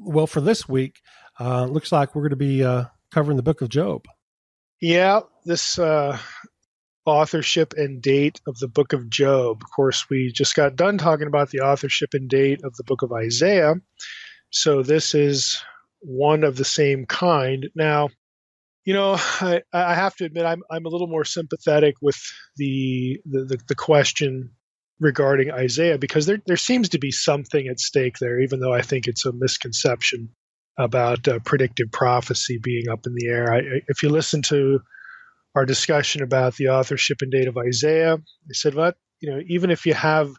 Well, for this week, looks like we're going to be covering the book of Job. Yeah, this authorship and date of the book of Job. Of course, we just got done talking about the authorship and date of the book of Isaiah. So this is one of the same kind. Now, I have to admit I'm a little more sympathetic with the question regarding Isaiah, because there seems to be something at stake there, even though I think it's a misconception about predictive prophecy being up in the air. If you listen to our discussion about the authorship and date of Isaiah, I said, well, even if you have,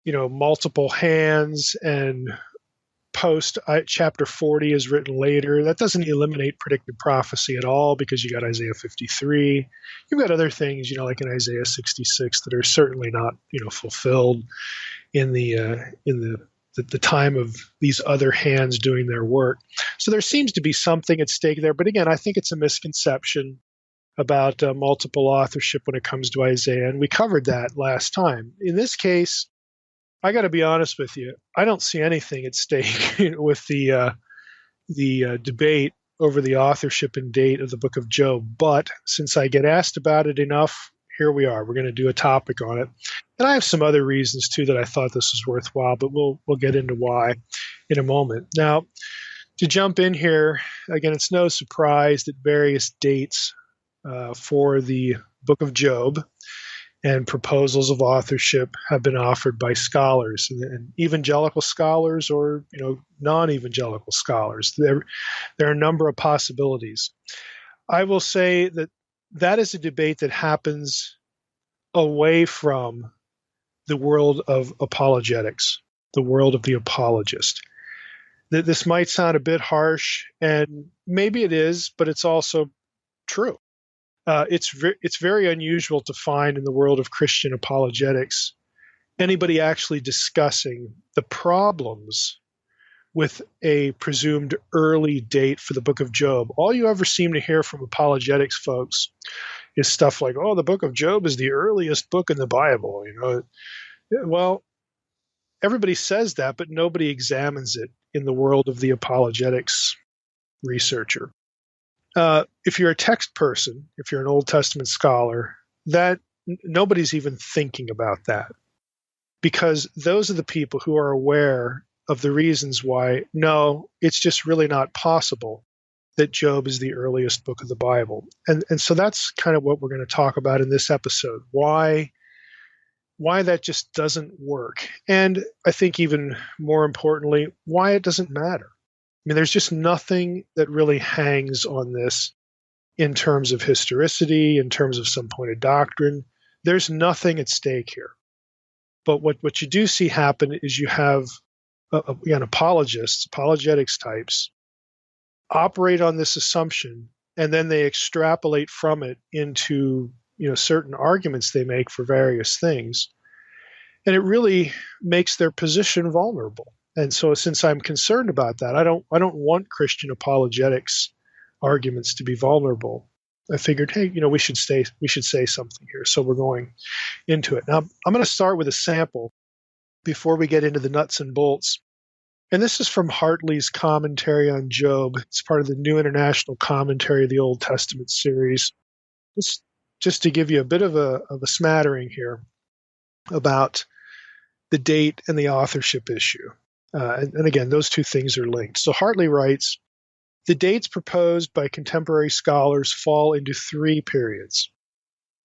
multiple hands and post chapter 40 is written later, that doesn't eliminate predictive prophecy at all, because you got Isaiah 53. You've got other things, like in Isaiah 66, that are certainly not, fulfilled in the time of these other hands doing their work. So there seems to be something at stake there. But again, I think it's a misconception about multiple authorship when it comes to Isaiah, and we covered that last time. In this case, I got to be honest with you, I don't see anything at stake with the debate over the authorship and date of the book of Job. But since I get asked about it enough, here we are. We're going to do a topic on it. And I have some other reasons, too, that I thought this was worthwhile, but we'll get into why in a moment. Now, to jump in here, again, it's no surprise that various dates for the book of Job and proposals of authorship have been offered by scholars, and evangelical scholars or non-evangelical scholars. There are a number of possibilities. I will say that is a debate that happens away from the world of apologetics, the world of the apologist. This might sound a bit harsh, and maybe it is, but it's also true. It's very unusual to find in the world of Christian apologetics anybody actually discussing the problems with a presumed early date for the book of Job. All you ever seem to hear from apologetics folks is stuff like, "Oh, the book of Job is the earliest book in the Bible." Well, everybody says that, but nobody examines it in the world of the apologetics researcher. If you're a text person, if you're an Old Testament scholar, that nobody's even thinking about that, because those are the people who are aware of the reasons why, no, it's just really not possible that Job is the earliest book of the Bible. And so that's kind of what we're going to talk about in this episode, why that just doesn't work. And I think even more importantly, why it doesn't matter. I mean, there's just nothing that really hangs on this in terms of historicity, in terms of some point of doctrine. There's nothing at stake here. But what you do see happen is you have, again, apologists, apologetics types, operate on this assumption, and then they extrapolate from it into certain arguments they make for various things. And it really makes their position vulnerable. And so since I'm concerned about that, I don't want Christian apologetics arguments to be vulnerable. I figured, hey, we should say something here. So we're going into it. Now, I'm going to start with a sample before we get into the nuts and bolts. And this is from Hartley's commentary on Job. It's part of the New International Commentary of the Old Testament series. Just to give you a bit of a smattering here about the date and the authorship issue. And again, those two things are linked. So Hartley writes, the dates proposed by contemporary scholars fall into three periods.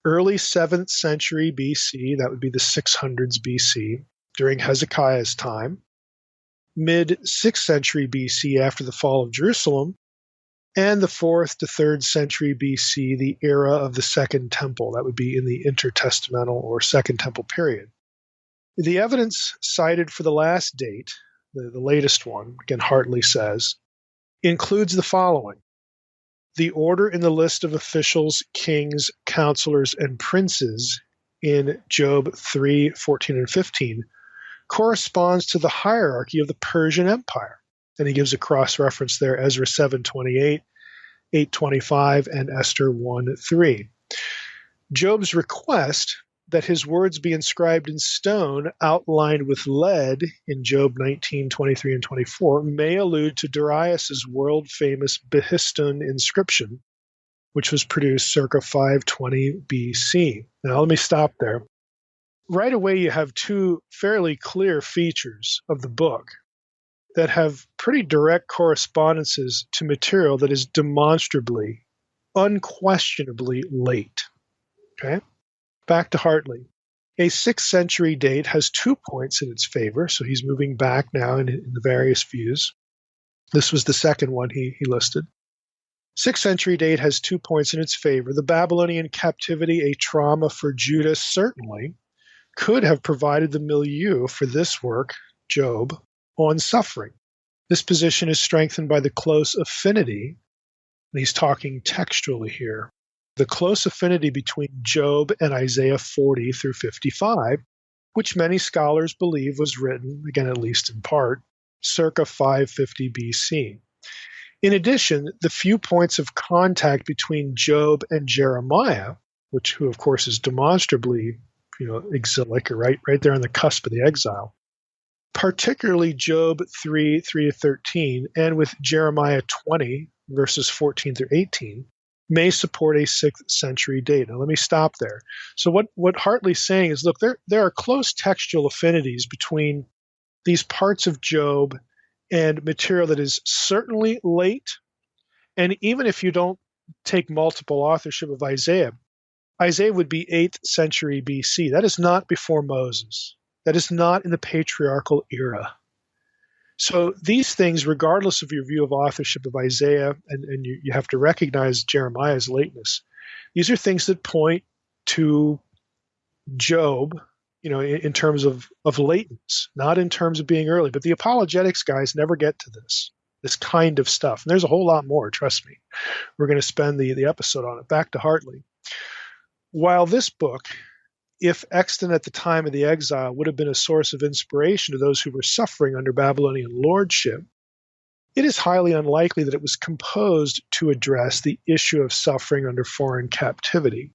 Early 7th century BC, that would be the 600s BC, during Hezekiah's time. Mid 6th century BC, after the fall of Jerusalem. And the 4th to 3rd century BC, the era of the Second Temple. That would be in the intertestamental or Second Temple period. The evidence cited for the last date, the latest one, again, Hartley says, includes the following. The order in the list of officials, kings, counselors, and princes in Job 3, 14, and 15 corresponds to the hierarchy of the Persian Empire. And he gives a cross-reference there, Ezra 7:28, 8:25, and Esther 1:3. Job's request that his words be inscribed in stone, outlined with lead in Job 19:23 and 24, may allude to Darius's world-famous Behistun inscription, which was produced circa 520 BC. Now, let me stop there. Right away, you have two fairly clear features of the book that have pretty direct correspondences to material that is demonstrably, unquestionably late. Okay? Back to Hartley. A 6th century date has 2 points in its favor, so he's moving back now in the various views. This was the second one he listed. 6th century date has 2 points in its favor. The Babylonian captivity, a trauma for Judah, certainly could have provided the milieu for this work, Job, on suffering. This position is strengthened by the close affinity, and he's talking textually here, the close affinity between Job and Isaiah 40 through 55, which many scholars believe was written, again at least in part, circa 550 BC. In addition, the few points of contact between Job and Jeremiah, who of course is demonstrably, exilic, or right there on the cusp of the exile, particularly Job 3:3-13, and with Jeremiah 20, verses 14 through 18, may support a 6th century date. Now, let me stop there. So what Hartley's saying is, look, there are close textual affinities between these parts of Job and material that is certainly late, and even if you don't take multiple authorship of Isaiah would be 8th century BC. That is not before Moses. That is not in the patriarchal era. So these things, regardless of your view of authorship of Isaiah, and you have to recognize Jeremiah's lateness, these are things that point to Job, in terms of lateness, not in terms of being early. But the apologetics guys never get to this kind of stuff. And there's a whole lot more, trust me. We're going to spend the episode on it. Back to Hartley. While this book, if extant at the time of the exile, would have been a source of inspiration to those who were suffering under Babylonian lordship, it is highly unlikely that it was composed to address the issue of suffering under foreign captivity,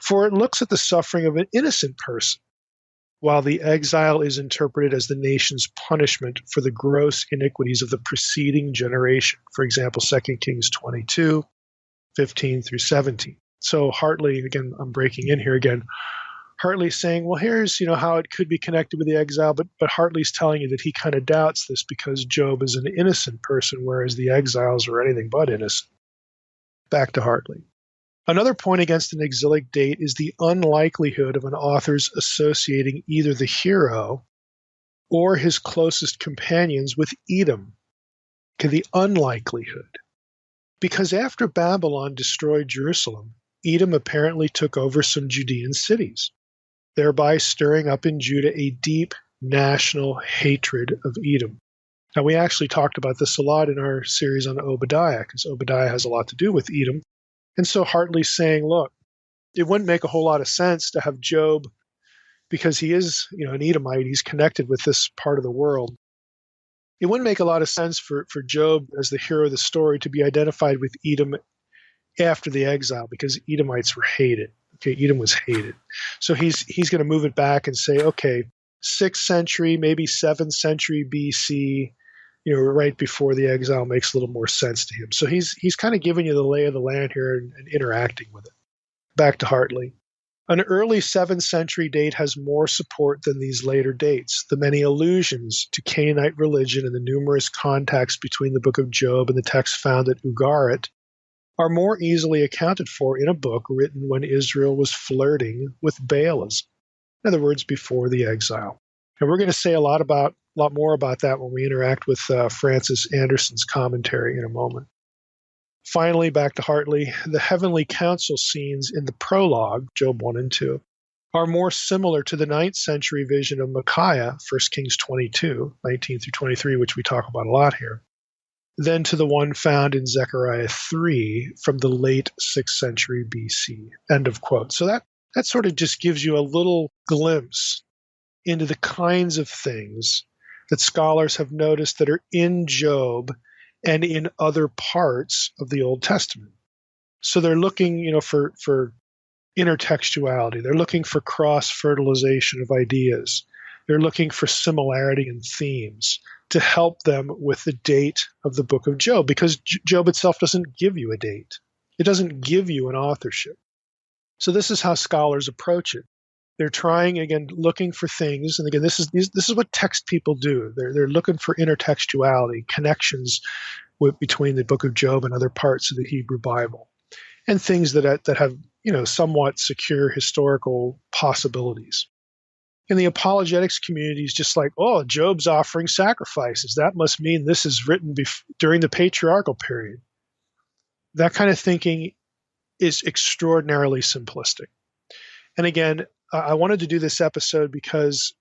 for it looks at the suffering of an innocent person, while the exile is interpreted as the nation's punishment for the gross iniquities of the preceding generation. For example, 2 Kings 22, 15 through 17. So Hartley, again, I'm breaking in here again, Hartley's saying, well, here's how it could be connected with the exile, but Hartley's telling you that he kind of doubts this because Job is an innocent person, whereas the exiles are anything but innocent. Back to Hartley. Another point against an exilic date is the unlikelihood of an author's associating either the hero or his closest companions with Edom. Okay, the unlikelihood. Because after Babylon destroyed Jerusalem, Edom apparently took over some Judean cities, thereby stirring up in Judah a deep national hatred of Edom. Now, we actually talked about this a lot in our series on Obadiah, because Obadiah has a lot to do with Edom. And so Hartley's saying, look, it wouldn't make a whole lot of sense to have Job, because he is, an Edomite, he's connected with this part of the world. It wouldn't make a lot of sense for Job, as the hero of the story, to be identified with Edom after the exile, because Edomites were hated. Okay, Edom was hated. So he's going to move it back and say, okay, 6th century, maybe 7th century BC, right before the exile makes a little more sense to him. So he's kind of giving you the lay of the land here and interacting with it. Back to Hartley. An early 7th century date has more support than these later dates. The many allusions to Canaanite religion and the numerous contacts between the book of Job and the text found at Ugaritic are more easily accounted for in a book written when Israel was flirting with Baalism. In other words, before the exile. And we're going to say a lot more about that when we interact with Francis Anderson's commentary in a moment. Finally, back to Hartley, the heavenly council scenes in the prologue, Job 1 and 2, are more similar to the 9th century vision of Micaiah, 1 Kings 22, 19 through 23, which we talk about a lot here, than to the one found in Zechariah 3 from the late 6th century BC. End of quote. So that sort of just gives you a little glimpse into the kinds of things that scholars have noticed that are in Job and in other parts of the Old Testament. So they're looking, for intertextuality. They're looking for cross-fertilization of ideas. They're looking for similarity in themes to help them with the date of the book of Job, because Job itself doesn't give you a date. It doesn't give you an authorship. So this is how scholars approach it. They're trying, again, looking for things. And again, this is what text people do. They're looking for intertextuality, connections between the book of Job and other parts of the Hebrew Bible, and things that have, somewhat secure historical possibilities. In the apologetics community, it's just like, oh, Job's offering sacrifices. That must mean this is written during the patriarchal period. That kind of thinking is extraordinarily simplistic. And again, I wanted to do this episode because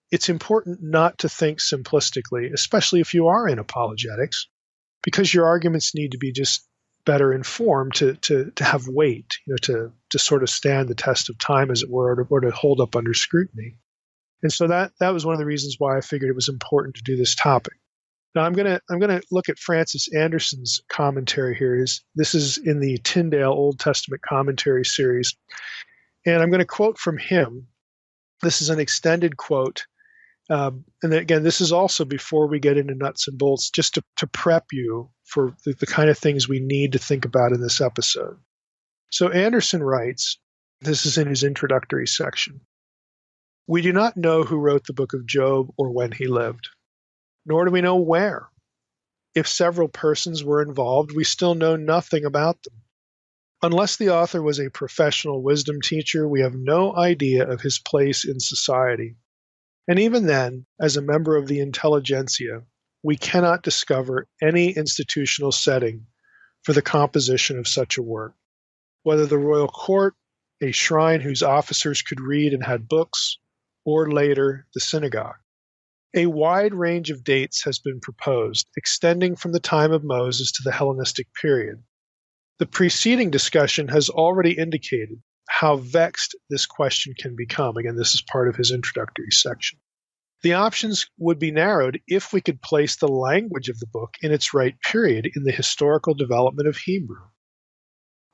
it's important not to think simplistically, especially if you are in apologetics, because your arguments need to be just better informed to have weight, to sort of stand the test of time, as it were, or to hold up under scrutiny. And so that was one of the reasons why I figured it was important to do this topic. Now I'm gonna look at Francis Anderson's commentary here. This is in the Tyndale Old Testament commentary series, and I'm going to quote from him. This is an extended quote, and again, this is also before we get into nuts and bolts, just to prep you for the kind of things we need to think about in this episode. So Anderson writes, this is in his introductory section, "We do not know who wrote the book of Job or when he lived, nor do we know where. If several persons were involved, we still know nothing about them. Unless the author was a professional wisdom teacher, we have no idea of his place in society. And even then, as a member of the intelligentsia, we cannot discover any institutional setting for the composition of such a work, whether the royal court, a shrine whose officers could read and had books, or later, the synagogue. A wide range of dates has been proposed, extending from the time of Moses to the Hellenistic period. The preceding discussion has already indicated how vexed this question can become." Again, this is part of his introductory section. "The options would be narrowed if we could place the language of the book in its right period in the historical development of Hebrew.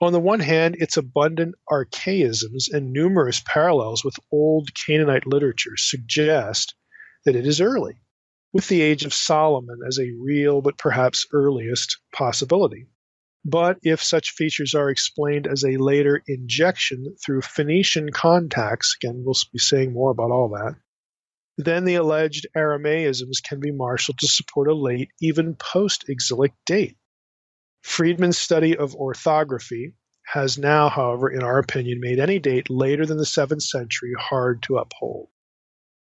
On the one hand, its abundant archaisms and numerous parallels with old Canaanite literature suggest that it is early, with the age of Solomon as a real but perhaps earliest possibility. But if such features are explained as a later injection through Phoenician contacts, again, we'll be saying more about all that, then the alleged Aramaisms can be marshaled to support a late, even post-exilic date. Friedman's study of orthography has now, however, in our opinion, made any date later than the 7th century hard to uphold.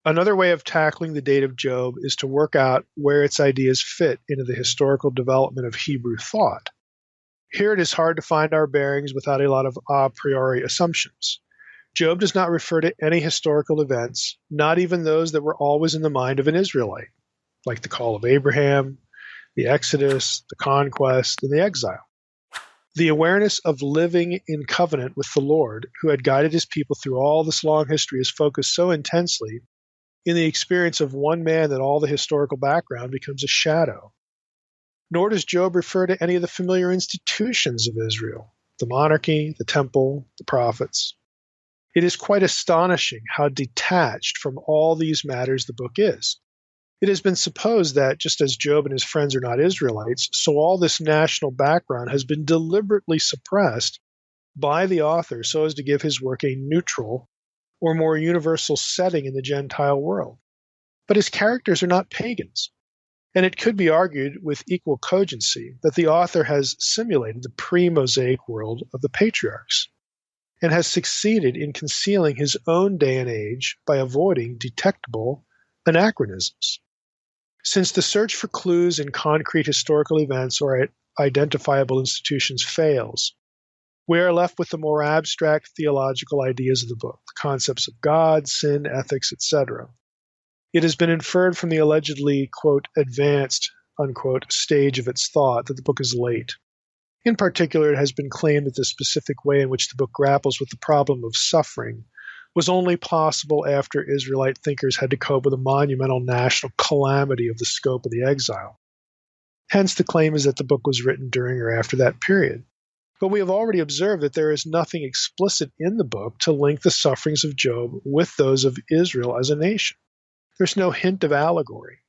Another way of tackling the date of Job is to work out where its ideas fit into the historical development of Hebrew thought. Here it is hard to find our bearings without a lot of a priori assumptions. Job does not refer to any historical events, not even those that were always in the mind of an Israelite, like the call of Abraham, the Exodus, the conquest, and the exile. The awareness of living in covenant with the Lord, who had guided his people through all this long history, is focused so intensely in the experience of one man that all the historical background becomes a shadow. Nor does Job refer to any of the familiar institutions of Israel, the monarchy, the temple, the prophets. It is quite astonishing how detached from all these matters the book is. It has been supposed that, just as Job and his friends are not Israelites, so all this national background has been deliberately suppressed by the author so as to give his work a neutral or more universal setting in the Gentile world. But his characters are not pagans. And it could be argued with equal cogency that the author has simulated the pre-Mosaic world of the patriarchs and has succeeded in concealing his own day and age by avoiding detectable anachronisms. Since the search for clues in concrete historical events or identifiable institutions fails, we are left with the more abstract theological ideas of the book, the concepts of God, sin, ethics, etc. It has been inferred from the allegedly, quote, advanced, unquote, stage of its thought that the book is late. In particular, it has been claimed that the specific way in which the book grapples with the problem of suffering was only possible after Israelite thinkers had to cope with a monumental national calamity of the scope of the exile. Hence, the claim is that the book was written during or after that period. But we have already observed that there is nothing explicit in the book to link the sufferings of Job with those of Israel as a nation. There's no hint of allegory.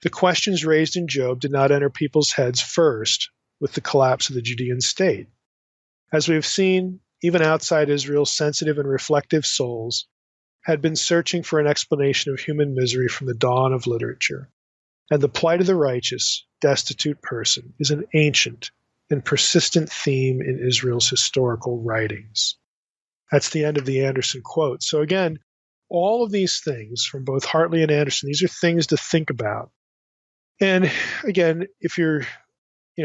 The questions raised in Job did not enter people's heads first with the collapse of the Judean state. As we have seen, even outside Israel, sensitive and reflective souls had been searching for an explanation of human misery from the dawn of literature. And the plight of the righteous, destitute person is an ancient and persistent theme in Israel's historical writings. That's the end of the Anderson quote. So again, all of these things from both Hartley and Anderson, these are things to think about. And again, if you're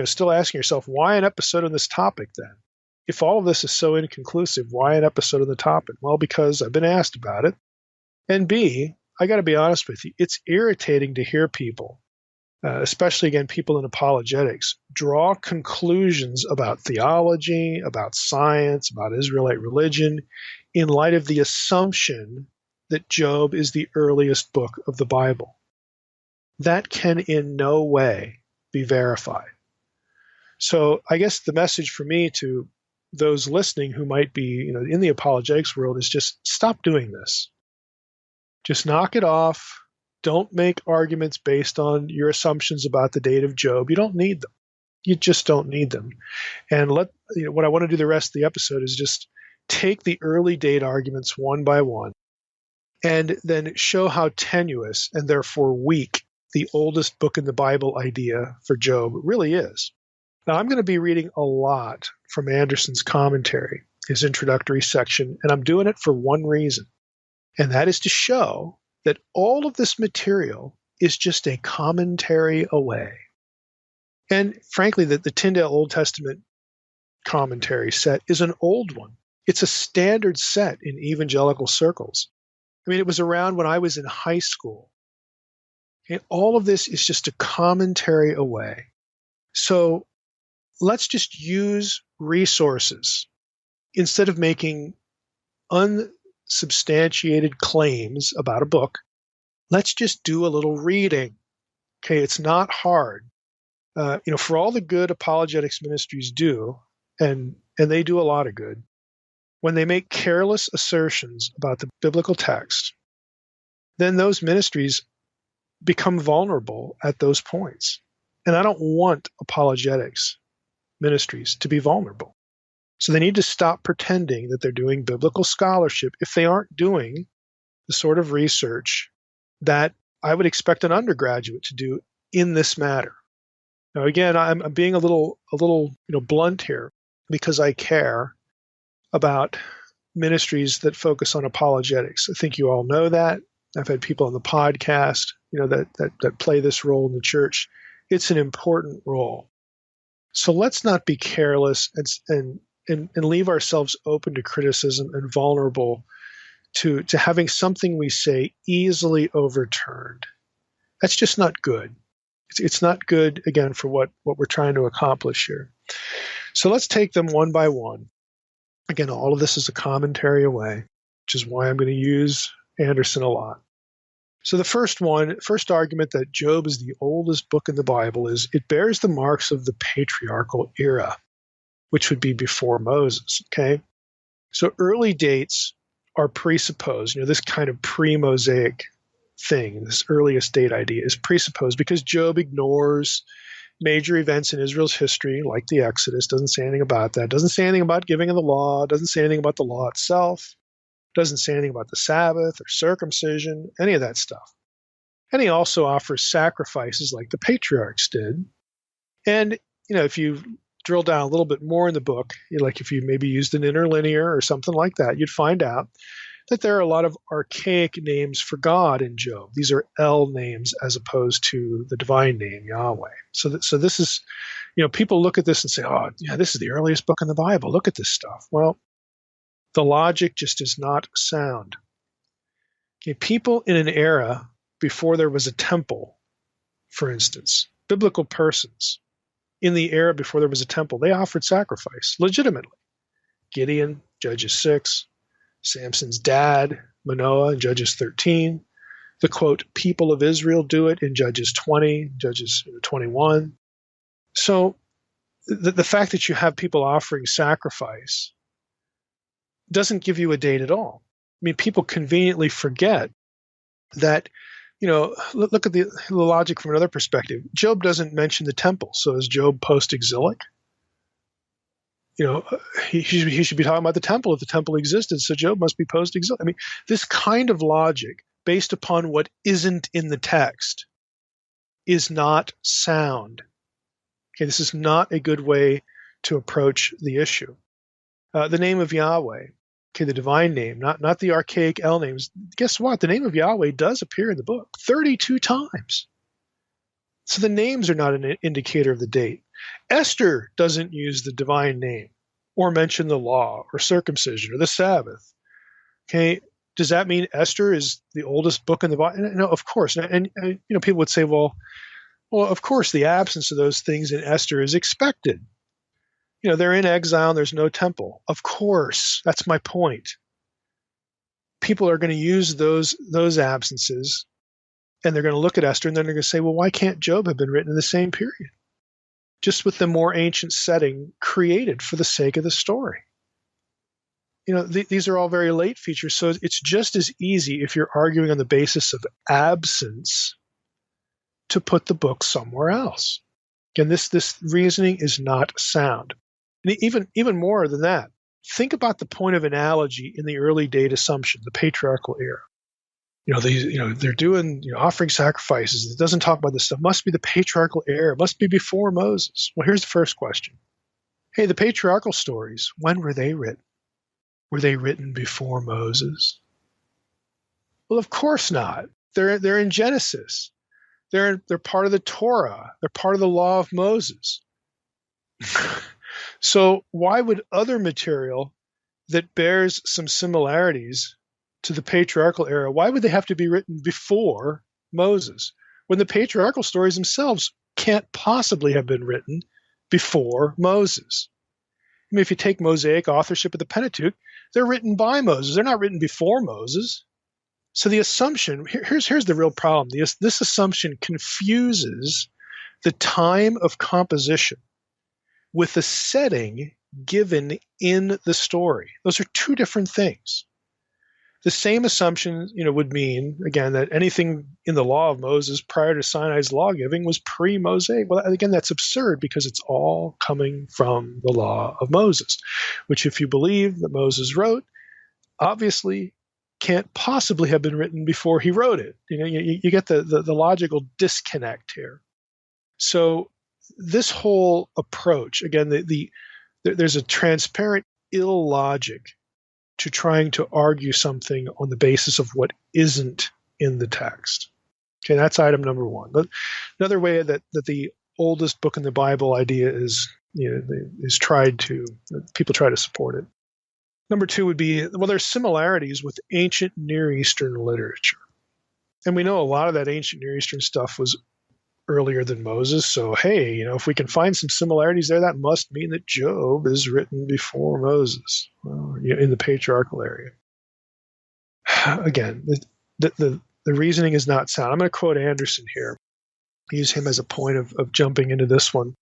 still asking yourself, why an episode on this topic then? If all of this is so inconclusive, why an episode on the topic? Well, because I've been asked about it. And B, I got to be honest with you, it's irritating to hear people, especially, again, people in apologetics, draw conclusions about theology, about science, about Israelite religion, in light of the assumption that Job is the earliest book of the Bible. That can in no way be verified. So I guess the message for me to those listening who might be in the apologetics world is just stop doing this. Just knock it off. Don't make arguments based on your assumptions about the date of Job. You don't need them. You just don't need them. And what I want to do the rest of the episode is just take the early date arguments one by one and then show how tenuous and therefore weak the oldest book in the Bible idea for Job really is. Now, I'm going to be reading a lot from Anderson's commentary, his introductory section, and I'm doing it for one reason, and that is to show that all of this material is just a commentary away. And frankly, that the Tyndale Old Testament commentary set is an old one. It's a standard set in evangelical circles. I mean, it was around when I was in high school. And all of this is just a commentary away. So let's just use resources instead of making unsubstantiated claims about a book. Let's just do a little reading. Okay, it's not hard. For all the good apologetics ministries do, and they do a lot of good, when they make careless assertions about the biblical text, then those ministries become vulnerable at those points. And I don't want apologetics ministries to be vulnerable. So they need to stop pretending that they're doing biblical scholarship if they aren't doing the sort of research that I would expect an undergraduate to do in this matter. Now, again, I'm being a little blunt here because I care about ministries that focus on apologetics. I think you all know that. I've had people on the podcast, that play this role in the church. It's an important role. So let's not be careless and leave ourselves open to criticism and vulnerable to having something we say easily overturned. That's just not good. It's not good, again, for what we're trying to accomplish here. So let's take them one by one. Again, all of this is a commentary away, which is why I'm going to use Anderson a lot. So the first argument that Job is the oldest book in the Bible is it bears the marks of the patriarchal era, which would be before Moses, okay? So early dates are presupposed. This kind of pre-Mosaic thing, this earliest date idea is presupposed because Job ignores major events in Israel's history, like the Exodus, doesn't say anything about that, doesn't say anything about giving of the law, doesn't say anything about the law itself, doesn't say anything about the Sabbath or circumcision, any of that stuff. And he also offers sacrifices like the patriarchs did. And, if you drill down a little bit more in the book, like if you maybe used an interlinear or something like that, you'd find out that there are a lot of archaic names for God in Job. These are El names as opposed to the divine name, Yahweh. So this is, people look at this and say, oh, yeah, this is the earliest book in the Bible. Look at this stuff. Well, the logic just is not sound. Okay, people in an era before there was a temple, for instance, biblical persons in the era before there was a temple, they offered sacrifice legitimately. Gideon, Judges 6, Samson's dad, Manoah, in Judges 13. The, quote, people of Israel do it in Judges 20, Judges 21. So the fact that you have people offering sacrifice doesn't give you a date at all. I mean, people conveniently forget that, look at the logic from another perspective. Job doesn't mention the temple, so is Job post-exilic? He should be talking about the temple if the temple existed, so Job must be post-exilic. I mean, this kind of logic based upon what isn't in the text is not sound. Okay, this is not a good way to approach the issue. The name of Yahweh, okay, the divine name, not the archaic El names. Guess what? The name of Yahweh does appear in the book 32 times. So the names are not an indicator of the date. Esther doesn't use the divine name or mention the law or circumcision or the Sabbath. Okay, does that mean Esther is the oldest book in the Bible? No, of course. And people would say, well, of course, the absence of those things in Esther is expected. They're in exile and there's no temple. Of course, that's my point. People are going to use those absences, and they're going to look at Esther and then they're going to say, well, why can't Job have been written in the same period? Just with the more ancient setting created for the sake of the story. These are all very late features, so it's just as easy if you're arguing on the basis of absence to put the book somewhere else. Again, this reasoning is not sound. And even more than that, think about the point of analogy in the early date assumption, the patriarchal era. They're doing offering sacrifices. It doesn't talk about this stuff. Must be the patriarchal era. Must be before Moses. Well, here's the first question. Hey, the patriarchal stories, when were they written? Were they written before Moses? Well, of course not. They're in Genesis. They're part of the Torah. They're part of the law of Moses. So why would other material that bears some similarities to the patriarchal era, why would they have to be written before Moses when the patriarchal stories themselves can't possibly have been written before Moses? I mean, if you take Mosaic authorship of the Pentateuch, they're written by Moses. They're not written before Moses. So the assumption, here's the real problem. This assumption confuses the time of composition with the setting given in the story. Those are two different things. The same assumption, would mean, again, that anything in the law of Moses prior to Sinai's law giving was pre-Mosaic. Well, again, that's absurd because it's all coming from the law of Moses, which if you believe that Moses wrote, obviously can't possibly have been written before he wrote it. You get the logical disconnect here. So this whole approach, again, there's a transparent illogic to trying to argue something on the basis of what isn't in the text. Okay, that's item number one. But another way that the oldest book in the Bible idea is people try to support it. Number two would be, well, there's similarities with ancient Near Eastern literature. And we know a lot of that ancient Near Eastern stuff was earlier than Moses. So, hey, if we can find some similarities there, that must mean that Job is written before Moses, in the patriarchal area. Again, the reasoning is not sound. I'm going to quote Anderson here. Use him as a point of jumping into this one.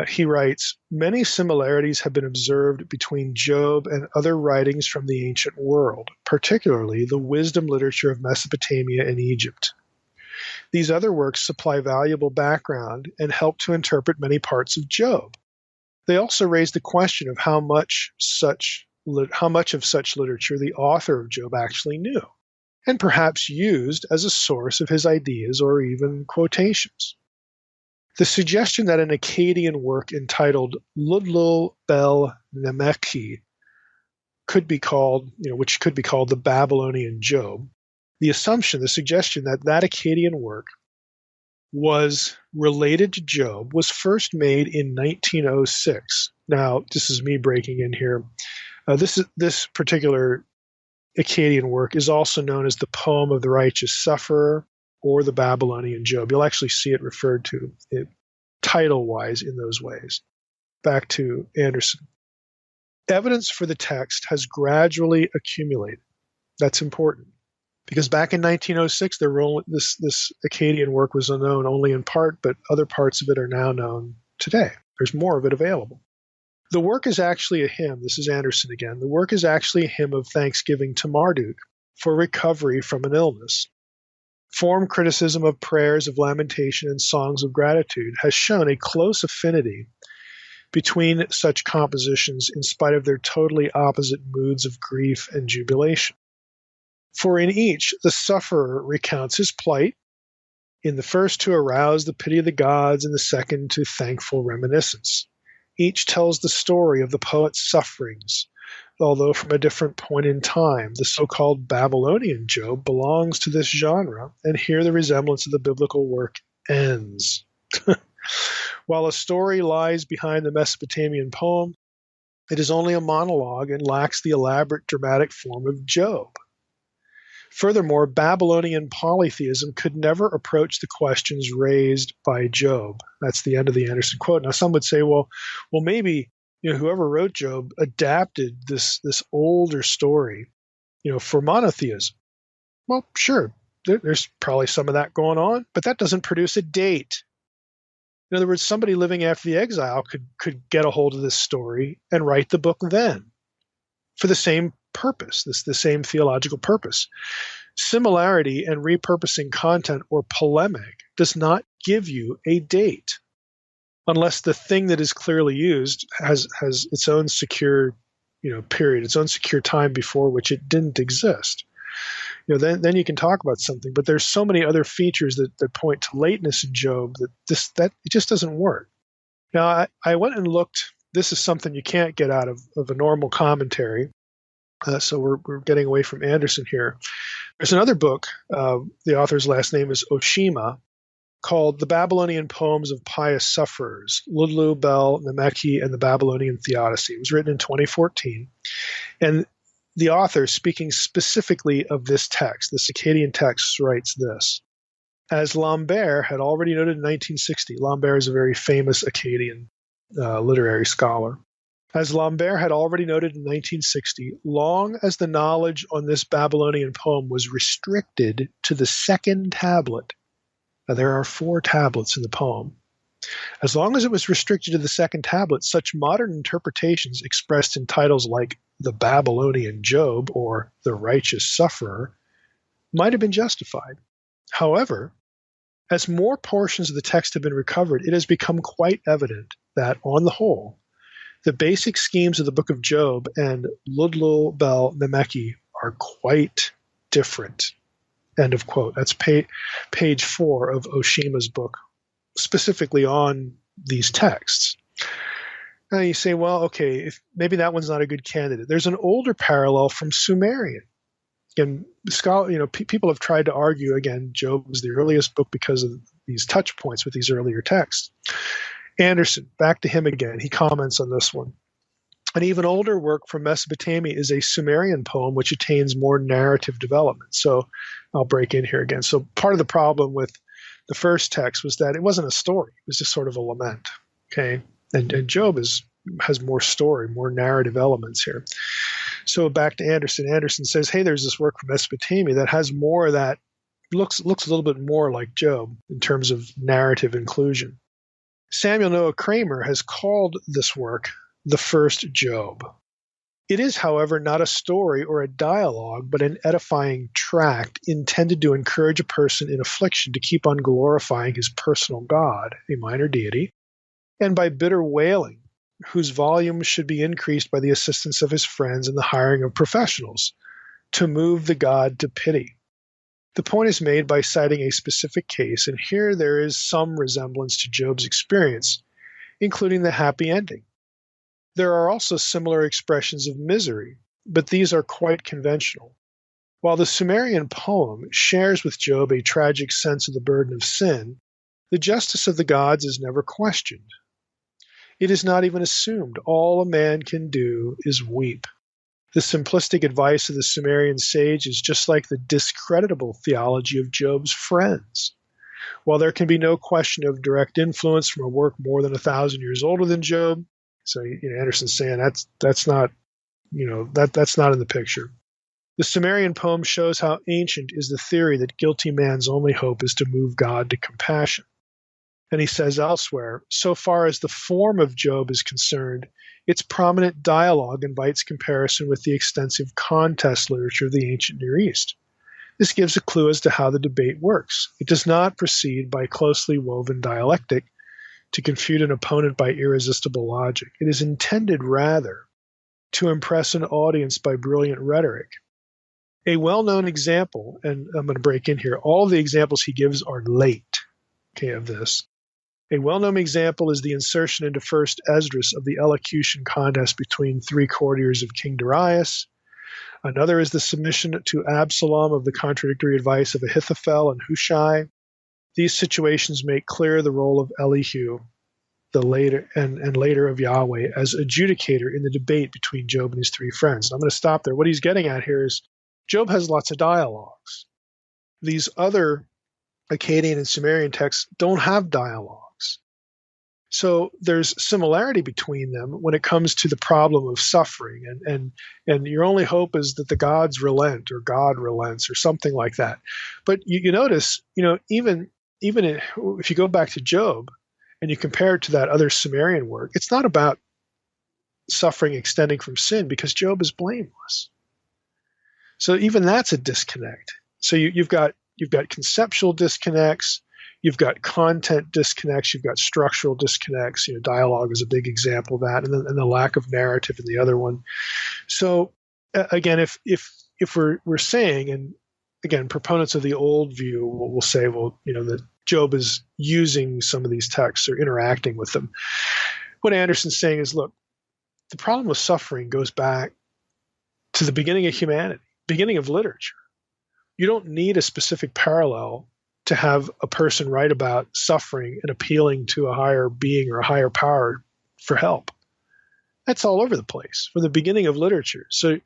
He writes, many similarities have been observed between Job and other writings from the ancient world, particularly the wisdom literature of Mesopotamia and Egypt. These other works supply valuable background and help to interpret many parts of Job. They also raise the question of how much of such literature the author of Job actually knew, and perhaps used as a source of his ideas or even quotations. The suggestion that an Akkadian work entitled Ludlul Bel Nemechi could be called, which could be called the Babylonian Job, the suggestion that Akkadian work was related to Job was first made in 1906. Now, this is me breaking in here. This particular Akkadian work is also known as the Poem of the Righteous Sufferer or the Babylonian Job. You'll actually see it referred to title-wise in those ways. Back to Anderson. Evidence for the text has gradually accumulated. That's important. Because back in 1906, this Akkadian work was unknown only in part, but other parts of it are now known today. There's more of it available. The work is actually a hymn. This is Anderson again. The work is actually a hymn of thanksgiving to Marduk for recovery from an illness. Form criticism of prayers of lamentation and songs of gratitude has shown a close affinity between such compositions in spite of their totally opposite moods of grief and jubilation. For in each, the sufferer recounts his plight, in the first to arouse the pity of the gods, in the second to thankful reminiscence. Each tells the story of the poet's sufferings, although from a different point in time. The so-called Babylonian Job belongs to this genre, and here the resemblance of the biblical work ends. While a story lies behind the Mesopotamian poem, it is only a monologue and lacks the elaborate dramatic form of Job. Furthermore, Babylonian polytheism could never approach the questions raised by Job. That's the end of the Anderson quote. Now, some would say, well, maybe whoever wrote Job adapted this older story, for monotheism. Well, sure, there's probably some of that going on, but that doesn't produce a date. In other words, somebody living after the exile could get a hold of this story and write the book then for the same purpose, the same theological purpose. Similarity and repurposing content or polemic does not give you a date unless the thing that is clearly used has its own secure period, its own secure time before which it didn't exist. Then you can talk about something, but there's so many other features that point to lateness in Job that it just doesn't work. Now, I went and looked. This is something you can't get out of a normal commentary. So we're getting away from Anderson here. There's another book. The author's last name is Oshima, called The Babylonian Poems of Pious Sufferers, Ludlu, Bel, Nemeki, and the Babylonian Theodicy. It was written in 2014. And the author, speaking specifically of this text, the Akkadian text, writes this. As Lambert had already noted in 1960, Lambert is a very famous Akkadian literary scholar. As Lambert had already noted in 1960, long as the knowledge on this Babylonian poem was restricted to the second tablet, now there are 4 tablets in the poem, as long as it was restricted to the second tablet, such modern interpretations expressed in titles like The Babylonian Job or The Righteous Sufferer might have been justified. However, as more portions of the text have been recovered, it has become quite evident that, on the whole, the basic schemes of the Book of Job and Ludlu, Bel, Nemeki are quite different. End of quote. That's page 4 of Oshima's book, specifically on these texts. Now you say, well, okay, maybe that one's not a good candidate. There's an older parallel from Sumerian. And people have tried to argue, again, Job was the earliest book because of these touch points with these earlier texts. Anderson, back to him again. He comments on this one. An even older work from Mesopotamia is a Sumerian poem which attains more narrative development. So I'll break in here again. So part of the problem with the first text was that it wasn't a story. It was just sort of a lament. Okay, and Job has more story, more narrative elements here. So back to Anderson. Anderson says, hey, there's this work from Mesopotamia that has more of that, looks a little bit more like Job in terms of narrative inclusion. Samuel Noah Kramer has called this work the first Job. It is, however, not a story or a dialogue, but an edifying tract intended to encourage a person in affliction to keep on glorifying his personal God, a minor deity, and by bitter wailing, whose volume should be increased by the assistance of his friends and the hiring of professionals, to move the God to pity. The point is made by citing a specific case, and here there is some resemblance to Job's experience, including the happy ending. There are also similar expressions of misery, but these are quite conventional. While the Sumerian poem shares with Job a tragic sense of the burden of sin, the justice of the gods is never questioned. It is not even assumed. All a man can do is weep. The simplistic advice of the Sumerian sage is just like the discreditable theology of Job's friends. While there can be no question of direct influence from a work more than 1,000 years older than Job, so Anderson's saying that's not that's not in the picture. The Sumerian poem shows how ancient is the theory that guilty man's only hope is to move God to compassion. And he says elsewhere, so far as the form of Job is concerned, its prominent dialogue invites comparison with the extensive contest literature of the ancient Near East. This gives a clue as to how the debate works. It does not proceed by closely woven dialectic to confute an opponent by irresistible logic. It is intended, rather, to impress an audience by brilliant rhetoric. A well-known example, and I'm going to break in here, all of the examples he gives are late, of this. A well-known example is the insertion into First Esdras of the elocution contest between 3 courtiers of King Darius. Another is the submission to Absalom of the contradictory advice of Ahithophel and Hushai. These situations make clear the role of Elihu, the later and later of Yahweh, as adjudicator in the debate between Job and his 3 friends. And I'm going to stop there. What he's getting at here is Job has lots of dialogues. These other Akkadian and Sumerian texts don't have dialogues. So there's similarity between them when it comes to the problem of suffering, and your only hope is that the gods relent or God relents or something like that. But you notice, even if you go back to Job and you compare it to that other Sumerian work, it's not about suffering extending from sin because Job is blameless. So even that's a disconnect. So you've got conceptual disconnects. You've got content disconnects. You've got structural disconnects. Dialogue is a big example of that, and the lack of narrative in the other one. So again, if we're saying, and again, proponents of the old view will say, well, that Job is using some of these texts or interacting with them. What Anderson's saying is, look, the problem with suffering goes back to the beginning of humanity, beginning of literature. You don't need a specific parallel to have a person write about suffering and appealing to a higher being or a higher power for help. That's all over the place from the beginning of literature. So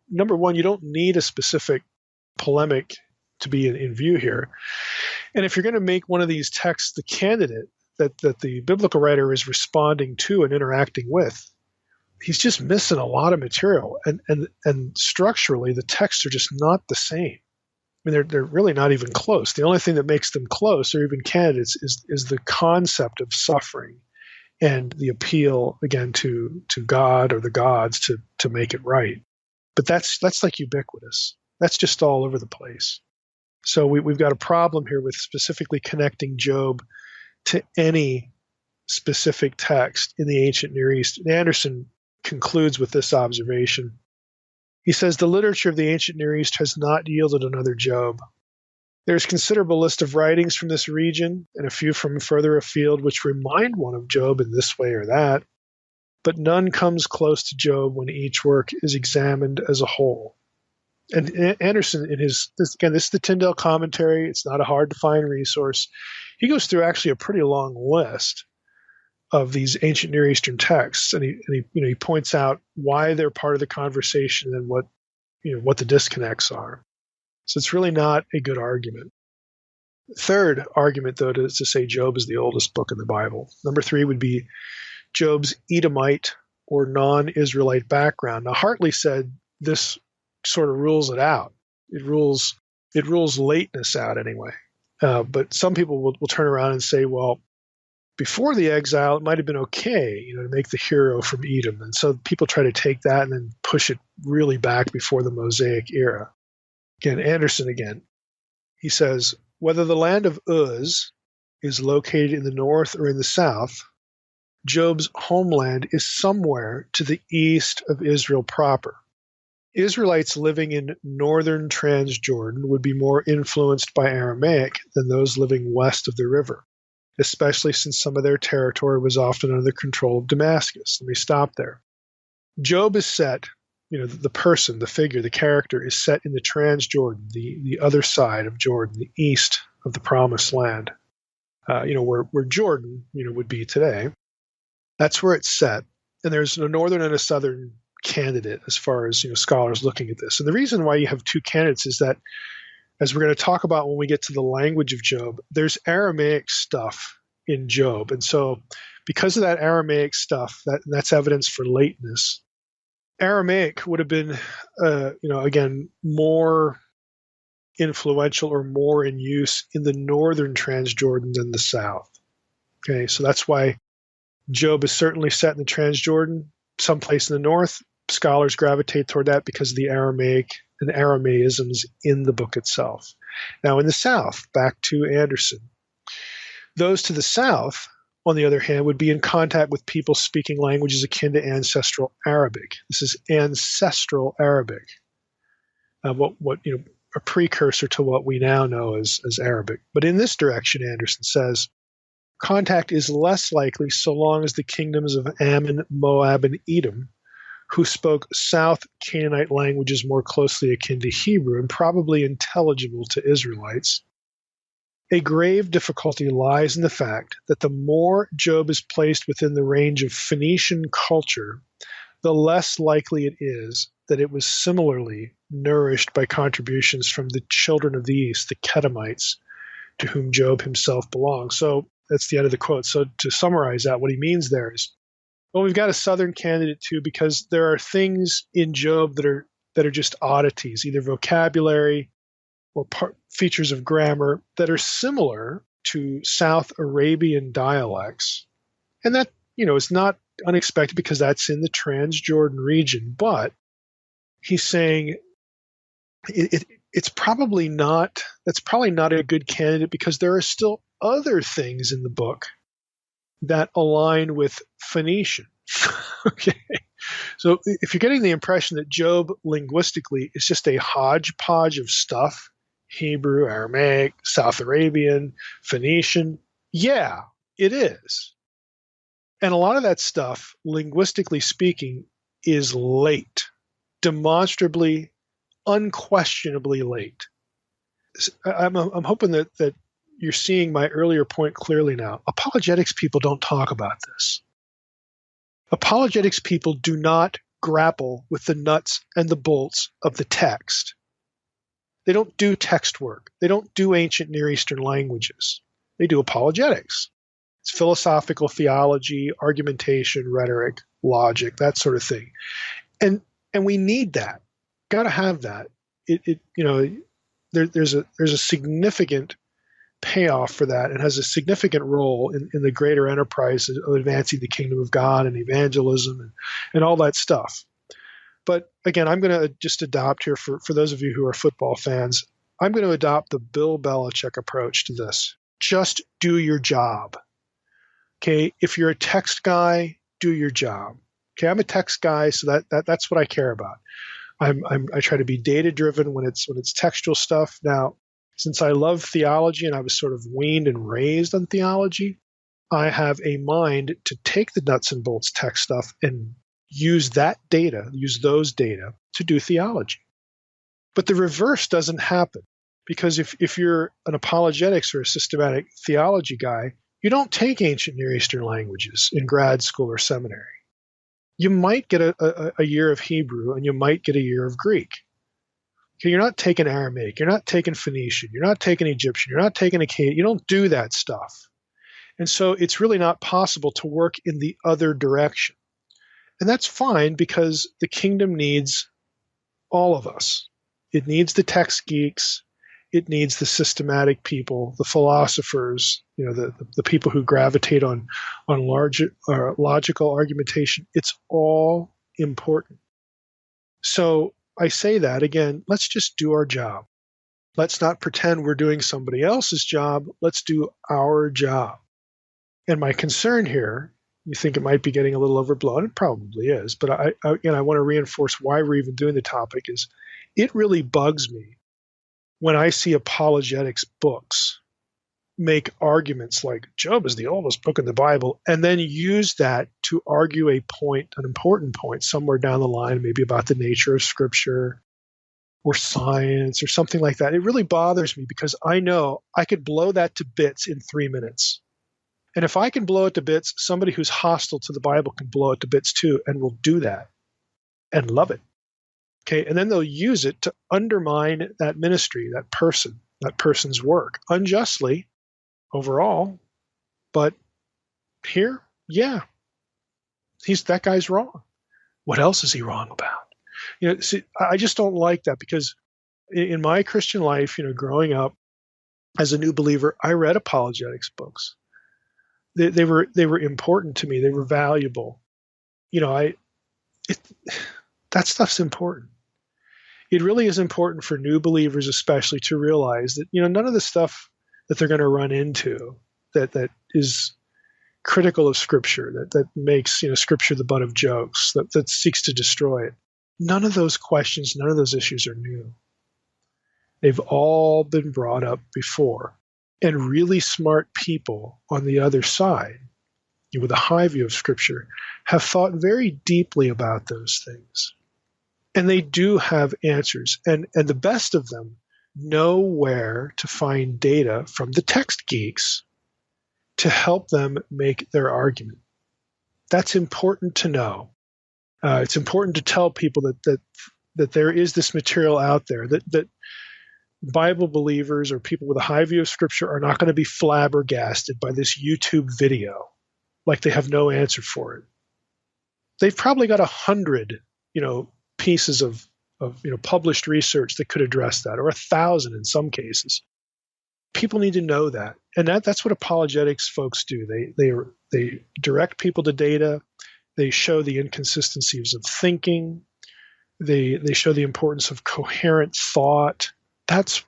number one, you don't need a specific polemic to be in view here. And if you're going to make one of these texts the candidate that the biblical writer is responding to and interacting with, he's just missing a lot of material. And structurally, the texts are just not the same. I mean, they're really not even close. The only thing that makes them close, or even candidates, is the concept of suffering and the appeal, again, to God or the gods to make it right. But that's like ubiquitous. That's just all over the place. So we've got a problem here with specifically connecting Job to any specific text in the ancient Near East. And Anderson concludes with this observation. He says, the literature of the ancient Near East has not yielded another Job. There is a considerable list of writings from this region and a few from further afield which remind one of Job in this way or that, but none comes close to Job when each work is examined as a whole. And Anderson, this is the Tyndale commentary. It's not a hard-to-find resource. He goes through actually a pretty long list of these ancient Near Eastern texts, and he points out why they're part of the conversation and what the disconnects are. So it's really not a good argument. Third argument, though, to say Job is the oldest book in the Bible. Number 3 would be Job's Edomite or non-Israelite background. Now, Hartley said this sort of rules it out. It rules lateness out anyway. But some people will turn around and say, well, before the exile, it might have been okay, to make the hero from Edom. And so people try to take that and then push it really back before the Mosaic era. Anderson, he says, whether the land of Uz is located in the north or in the south, Job's homeland is somewhere to the east of Israel proper. Israelites living in northern Transjordan would be more influenced by Aramaic than those living west of the river, especially since some of their territory was often under the control of Damascus. Let me stop there. Job is set, the person, the figure, the character is set in the Transjordan, the other side of Jordan, the east of the Promised Land, where Jordan, would be today. That's where it's set. And there's a northern and a southern candidate as far as, scholars looking at this. And the reason why you have 2 candidates is that, as we're going to talk about when we get to the language of Job, there's Aramaic stuff in Job. And so because of that Aramaic stuff, that's evidence for lateness. Aramaic would have been, again, more influential or more in use in the northern Transjordan than the south. Okay, so that's why Job is certainly set in the Transjordan, someplace in the north. Scholars gravitate toward that because of the Aramaic and Aramaisms in the book itself. Now, in the south, back to Anderson, those to the south, on the other hand, would be in contact with people speaking languages akin to ancestral Arabic. This is ancestral Arabic, a precursor to what we now know as Arabic. But in this direction, Anderson says, contact is less likely so long as the kingdoms of Ammon, Moab, and Edom, who spoke South Canaanite languages more closely akin to Hebrew and probably intelligible to Israelites. A grave difficulty lies in the fact that the more Job is placed within the range of Phoenician culture, the less likely it is that it was similarly nourished by contributions from the children of the East, the Edomites, to whom Job himself belongs. So that's the end of the quote. So to summarize that, what he means there is, well, we've got a Southern candidate too, because there are things in Job that are just oddities, either vocabulary or features of grammar that are similar to South Arabian dialects. And that, is not unexpected because that's in the Transjordan region. But he's saying that's probably not a good candidate because there are still other things in the book that align with Phoenician. Okay. So if you're getting the impression that Job linguistically is just a hodgepodge of stuff, Hebrew, Aramaic, South Arabian, Phoenician, yeah, it is. And a lot of that stuff, linguistically speaking, is late, demonstrably, unquestionably late. I'm hoping that you're seeing my earlier point clearly now. Apologetics people don't talk about this. Apologetics people do not grapple with the nuts and the bolts of the text. They don't do text work. They don't do ancient Near Eastern languages. They do apologetics. It's philosophical theology, argumentation, rhetoric, logic, that sort of thing. And we need that. Got to have that. There's a significant payoff for that and has a significant role in the greater enterprise of advancing the kingdom of God and evangelism and all that stuff. But again, I'm going to just adopt here for those of you who are football fans, I'm going to adopt the Bill Belichick approach to this. Just do your job. Okay, if you're a text guy, do your job. Okay, I'm a text guy, so that's what I care about. I try to be data driven when it's textual stuff. Now, since I love theology and I was sort of weaned and raised on theology, I have a mind to take the nuts and bolts text stuff and use those data to do theology. But the reverse doesn't happen, because if you're an apologetics or a systematic theology guy, you don't take ancient Near Eastern languages in grad school or seminary. You might get a year of Hebrew and you might get a year of Greek. Okay, you're not taking Aramaic, you're not taking Phoenician, you're not taking Egyptian, you're not taking Akkadian. You don't do that stuff. And so it's really not possible to work in the other direction. And that's fine because the kingdom needs all of us. It needs the text geeks. It needs the systematic people, the philosophers, the people who gravitate on large logical argumentation. It's all important. So I say that again, let's just do our job. Let's not pretend we're doing somebody else's job. Let's do our job. And my concern here, you think it might be getting a little overblown. It probably is. But I want to reinforce why we're even doing the topic is it really bugs me when I see apologetics books make arguments like Job is the oldest book in the Bible, and then use that to argue an important point somewhere down the line, maybe about the nature of Scripture or science or something like that. It really bothers me because I know I could blow that to bits in 3 minutes. And if I can blow it to bits, somebody who's hostile to the Bible can blow it to bits too, and will do that and love it. Okay, and then they'll use it to undermine that ministry, that person's work, unjustly overall. But here, yeah, that guy's wrong. What else is he wrong about? See, I just don't like that because in my Christian life, growing up as a new believer, I read apologetics books. they were important to me. They were valuable. That stuff's important. It really is important for new believers, especially, to realize that none of the stuff that they're going to run into that is critical of Scripture, that makes Scripture the butt of jokes, that seeks to destroy it. None of those questions, none of those issues are new. They've all been brought up before. And really smart people on the other side, with a high view of Scripture, have thought very deeply about those things. And they do have answers. And the best of them know where to find data from the text geeks to help them make their argument. That's important to know. It's important to tell people that there is this material out there, that Bible believers or people with a high view of Scripture are not going to be flabbergasted by this YouTube video like they have no answer for it. They've probably got 100, pieces of published research that could address that, or 1,000 in some cases. People need to know that, and that's what apologetics folks do. They direct people to data. They show the inconsistencies of thinking. They show the importance of coherent thought. That's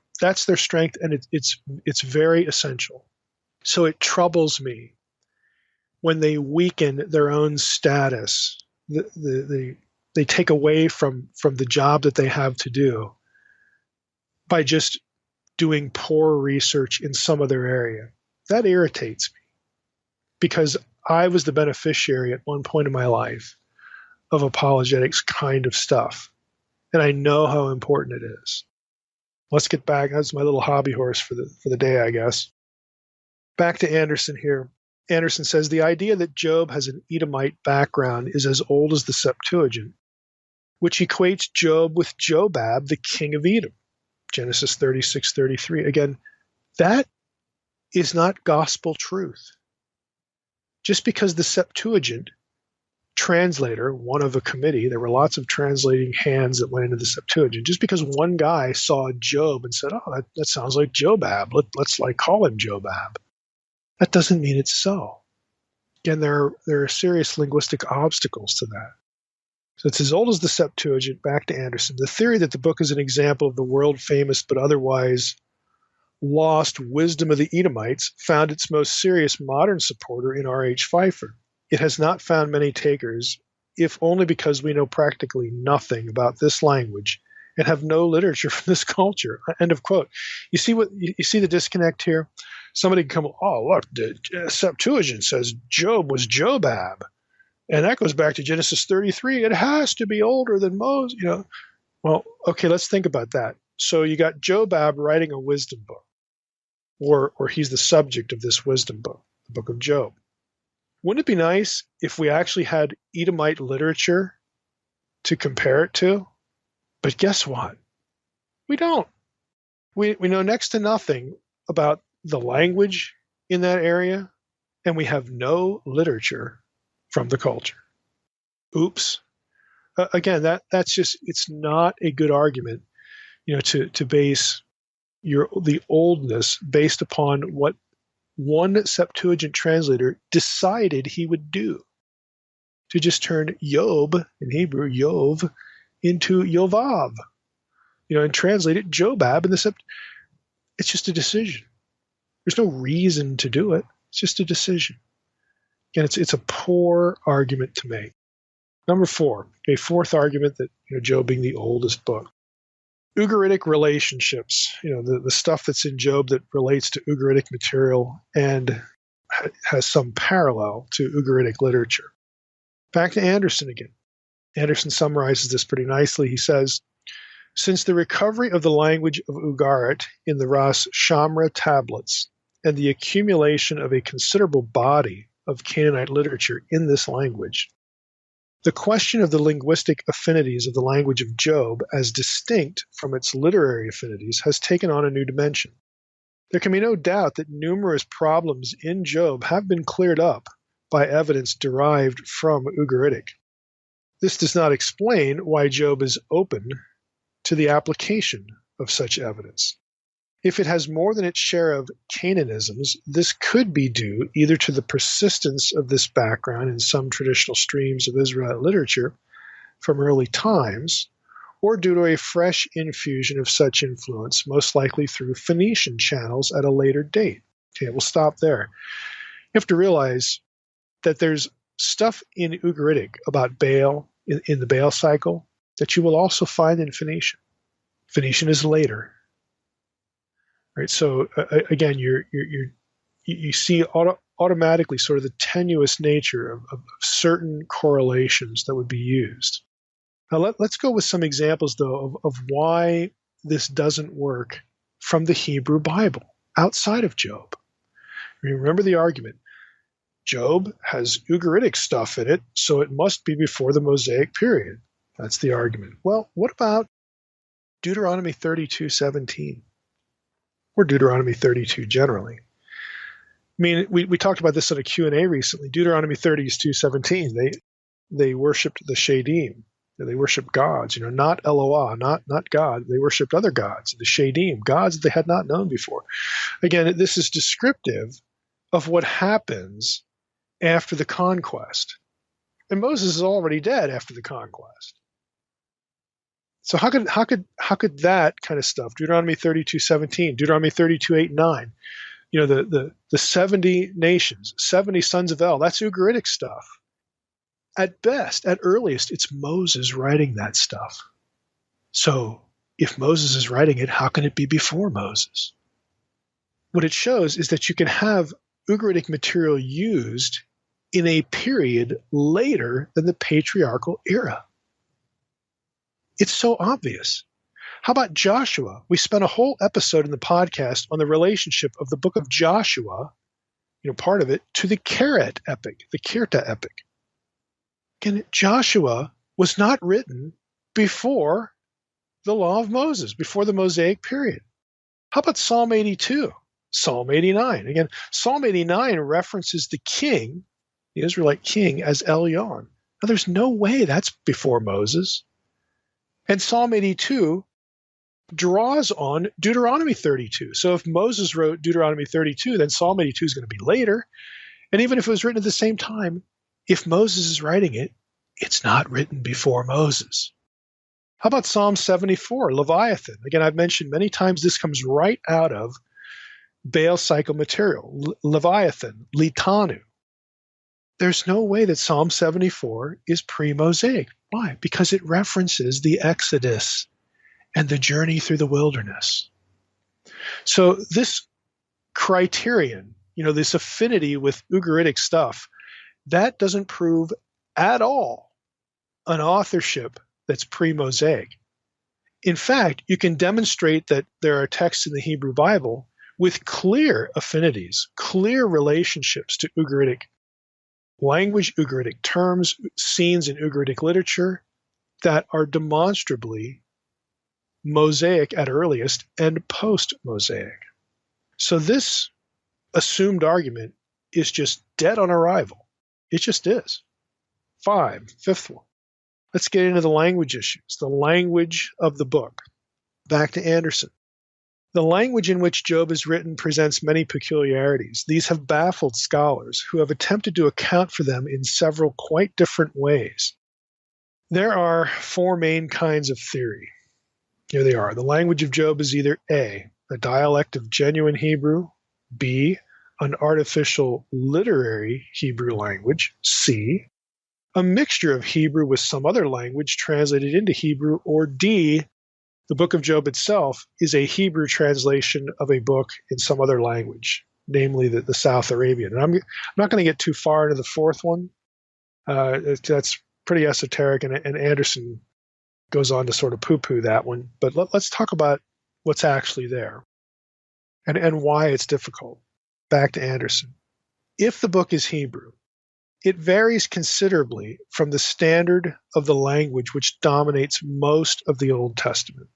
their strength, and it's very essential. So it troubles me when they weaken their own status. They take away from the job that they have to do by just doing poor research in some other area. That irritates me, because I was the beneficiary at one point in my life of apologetics kind of stuff, and I know how important it is. Let's get back. That's my little hobby horse for the day, I guess. Back to Anderson here. Anderson says, the idea that Job has an Edomite background is as old as the Septuagint, which equates Job with Jobab, the king of Edom. Genesis 36:33. Again, that is not gospel truth. Just because the Septuagint translator, one of a committee, there were lots of translating hands that went into the Septuagint, just because one guy saw Job and said, oh, that sounds like Jobab, let's call him Jobab, that doesn't mean it's so. Again, there are serious linguistic obstacles to that. So it's as old as the Septuagint. Back to Anderson. The theory that the book is an example of the world-famous but otherwise lost wisdom of the Edomites found its most serious modern supporter in R.H. Pfeiffer. It has not found many takers, if only because we know practically nothing about this language and have no literature from this culture. End of quote. You see the disconnect here? Somebody can come, oh, look, the Septuagint says Job was Jobab. And that goes back to Genesis 33. It has to be older than Moses. Well, okay, let's think about that. So you got Jobab writing a wisdom book, or he's the subject of this wisdom book, the book of Job. Wouldn't it be nice if we actually had Edomite literature to compare it to? But guess what? We don't. We know next to nothing about the language in that area, and we have no literature from the culture. Oops. Again, that's just, it's not a good argument, to base the oldness based upon what one Septuagint translator decided he would do, to just turn Job, in Hebrew, Yov, into Yovav, and translate it Jobab in the Septuagint. It's just a decision. There's no reason to do it. It's just a decision. And it's a poor argument to make. Number 4, a fourth argument that Job being the oldest book. Ugaritic relationships, the stuff that's in Job that relates to Ugaritic material and has some parallel to Ugaritic literature. Back to Anderson again. Anderson summarizes this pretty nicely. He says, since the recovery of the language of Ugarit in the Ras Shamra tablets and the accumulation of a considerable body of Canaanite literature in this language, the question of the linguistic affinities of the language of Job as distinct from its literary affinities has taken on a new dimension. There can be no doubt that numerous problems in Job have been cleared up by evidence derived from Ugaritic. This does not explain why Job is open to the application of such evidence. If it has more than its share of Canaanisms, this could be due either to the persistence of this background in some traditional streams of Israelite literature from early times, or due to a fresh infusion of such influence, most likely through Phoenician channels at a later date. Okay, we'll stop there. You have to realize that there's stuff in Ugaritic about Baal, in the Baal cycle, that you will also find in Phoenician. Phoenician is later. Right, so again, you see automatically sort of the tenuous nature of certain correlations that would be used. Now let's go with some examples, though, of why this doesn't work from the Hebrew Bible outside of Job. Remember the argument. Job has Ugaritic stuff in it, so it must be before the Mosaic period. That's the argument. Well, what about Deuteronomy 32:17? Or Deuteronomy 32 generally. I mean, we talked about this in a Q&A recently. Deuteronomy 32:17. They worshipped the Shadim. They worshipped gods, not Eloah, not God. They worshipped other gods, the Shadim, gods that they had not known before. Again, this is descriptive of what happens after the conquest. And Moses is already dead after the conquest. So how could that kind of stuff, Deuteronomy 32:17, Deuteronomy 32:8-9, the 70 nations, 70 sons of El, that's Ugaritic stuff. At best, at earliest, it's Moses writing that stuff. So if Moses is writing it, how can it be before Moses? What it shows is that you can have Ugaritic material used in a period later than the patriarchal era. It's so obvious. How about Joshua? We spent a whole episode in the podcast on the relationship of the book of Joshua, part of it, to the Keret epic, the Kirta epic. Again, Joshua was not written before the law of Moses, before the Mosaic period. How about Psalm 82, Psalm 89? Again, Psalm 89 references the king, the Israelite king, as Elyon. Now, there's no way that's before Moses. And Psalm 82 draws on Deuteronomy 32. So if Moses wrote Deuteronomy 32, then Psalm 82 is going to be later. And even if it was written at the same time, if Moses is writing it, it's not written before Moses. How about Psalm 74, Leviathan? Again, I've mentioned many times this comes right out of Baal cycle material. Leviathan, Litanu. There's no way that Psalm 74 is pre-Mosaic. Why? Because it references the Exodus and the journey through the wilderness. So this criterion, this affinity with Ugaritic stuff, that doesn't prove at all an authorship that's pre-Mosaic. In fact, you can demonstrate that there are texts in the Hebrew Bible with clear affinities, clear relationships to Ugaritic language, Ugaritic terms, scenes in Ugaritic literature that are demonstrably Mosaic at earliest and post-Mosaic. So this assumed argument is just dead on arrival. It just is. Fifth one. Let's get into the language issues, the language of the book. Back to Anderson. The language in which Job is written presents many peculiarities. These have baffled scholars who have attempted to account for them in several quite different ways. There are four main kinds of theory. Here they are. The language of Job is either A, a dialect of genuine Hebrew, B, an artificial literary Hebrew language, C, a mixture of Hebrew with some other language translated into Hebrew, or D, the book of Job itself is a Hebrew translation of a book in some other language, namely the South Arabian. And I'm not going to get too far into the fourth one. That's pretty esoteric, and Anderson goes on to sort of poo-poo that one. But let's talk about what's actually there and why it's difficult. Back to Anderson. If the book is Hebrew, it varies considerably from the standard of the language which dominates most of the Old Testament.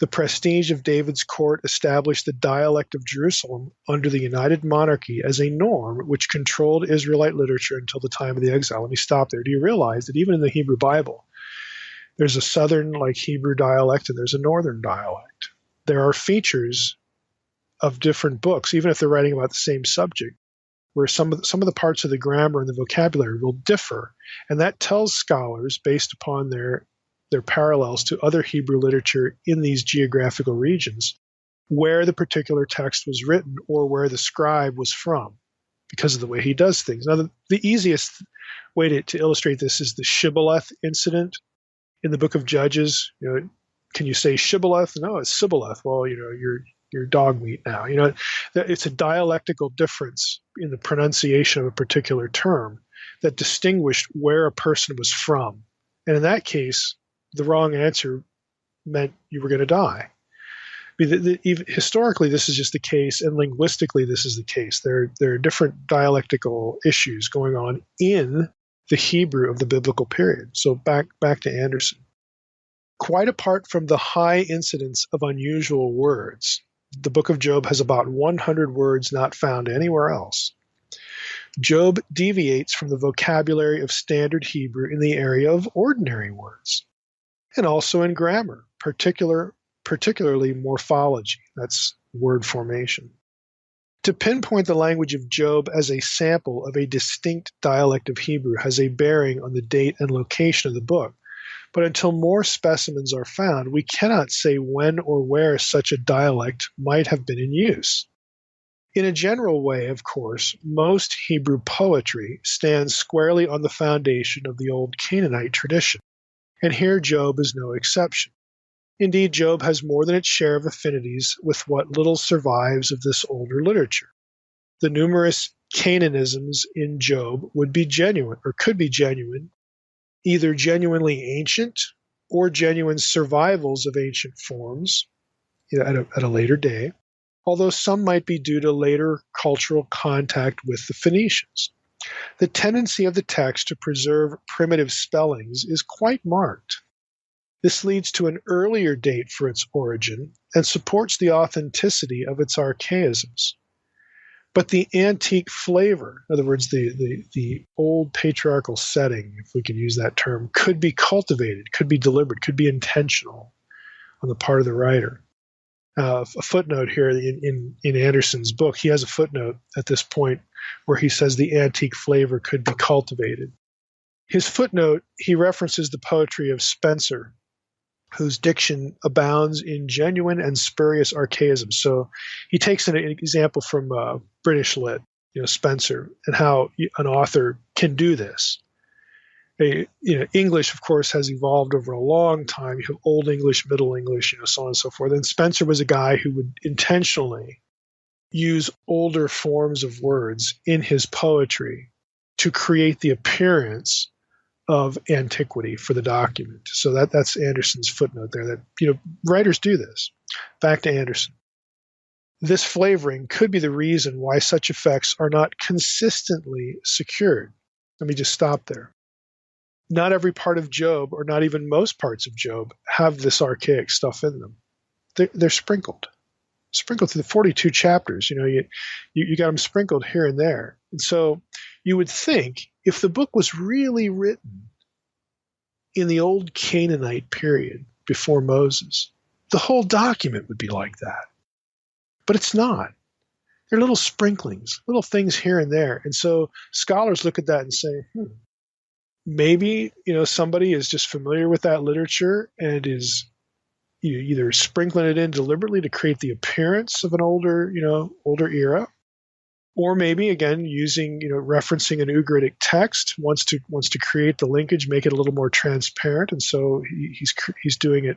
The prestige of David's court established the dialect of Jerusalem under the United Monarchy as a norm which controlled Israelite literature until the time of the exile. Let me stop there. Do you realize that even in the Hebrew Bible, there's a southern Hebrew dialect and there's a northern dialect? There are features of different books, even if they're writing about the same subject, where some of the parts of the grammar and the vocabulary will differ, and that tells scholars, based upon their parallels to other Hebrew literature in these geographical regions, where the particular text was written or where the scribe was from, because of the way he does things. Now, the easiest way to illustrate this is the shibboleth incident in the book of Judges. Can you say shibboleth? No, it's sibboleth. Well, you're dog meat now. It's a dialectical difference in the pronunciation of a particular term that distinguished where a person was from. And in that case, the wrong answer meant you were going to die. Historically, this is just the case, and linguistically, this is the case. There are different dialectical issues going on in the Hebrew of the biblical period. So back to Anderson. Quite apart from the high incidence of unusual words, the book of Job has about 100 words not found anywhere else. Job deviates from the vocabulary of standard Hebrew in the area of ordinary words, and also in grammar, particularly morphology. That's word formation. To pinpoint the language of Job as a sample of a distinct dialect of Hebrew has a bearing on the date and location of the book, but until more specimens are found, we cannot say when or where such a dialect might have been in use. In a general way, of course, most Hebrew poetry stands squarely on the foundation of the old Canaanite tradition, and here Job is no exception. Indeed, Job has more than its share of affinities with what little survives of this older literature. The numerous Canaanisms in Job would be genuine, or could be genuine, either genuinely ancient or genuine survivals of ancient forms at a later day, although some might be due to later cultural contact with the Phoenicians. The tendency of the text to preserve primitive spellings is quite marked. This leads to an earlier date for its origin and supports the authenticity of its archaisms. But the antique flavor, in other words, the old patriarchal setting, if we can use that term, could be cultivated, could be deliberate, could be intentional on the part of the writer. A footnote here in Anderson's book, he has a footnote at this point where he says the antique flavor could be cultivated. His footnote, he references the poetry of Spenser, whose diction abounds in genuine and spurious archaisms. So he takes an example from British lit, Spenser, and how an author can do this. English, of course, has evolved over a long time. You have Old English, Middle English, so on and so forth. And Spenser was a guy who would intentionally use older forms of words in his poetry to create the appearance of antiquity for the document. So that's Anderson's footnote there, that writers do this. Back to Anderson. This flavoring could be the reason why such effects are not consistently secured. Let me just stop there. Not every part of Job, or not even most parts of Job, have this archaic stuff in them. They're sprinkled through the 42 chapters. You got them sprinkled here and there. And so you would think if the book was really written in the old Canaanite period before Moses, the whole document would be like that. But it's not. They're little sprinklings, little things here and there. And so scholars look at that and say, maybe somebody is just familiar with that literature and is either sprinkling it in deliberately to create the appearance of an older era, or maybe again using referencing an Ugaritic text wants to create the linkage, make it a little more transparent, and so he's doing it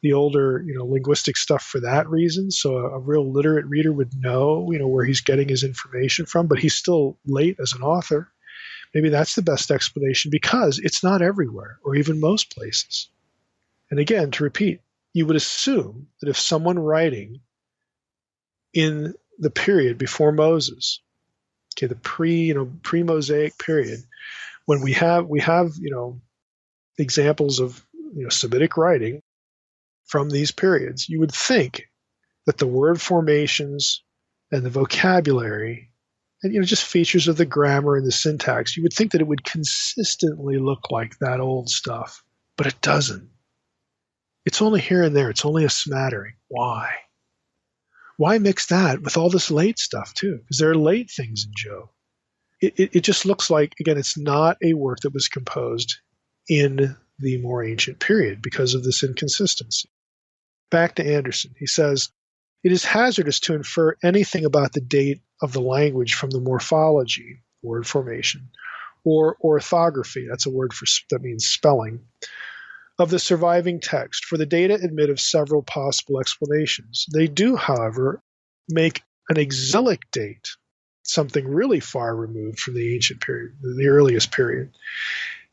the older linguistic stuff for that reason. So a real literate reader would know where he's getting his information from, but he's still late as an author. Maybe that's the best explanation, because it's not everywhere or even most places. And again, to repeat, you would assume that if someone writing in the period before Moses, the pre-Mosaic period, when we have examples of Semitic writing from these periods, you would think that the word formations and the vocabulary and just features of the grammar and the syntax, you would think that it would consistently look like that old stuff, but it doesn't. It's only here and there. It's only a smattering. Why? why mix that with all this late stuff too? Because there are late things in Job. It just looks like, again, it's not a work that was composed in the more ancient period because of this inconsistency. Back to Anderson. He says, it is hazardous to infer anything about the date of the language from the morphology, word formation, or orthography, that's a word that means spelling, of the surviving text, for the data admit of several possible explanations. They do, however, make an exilic date, something really far removed from the ancient period, the earliest period.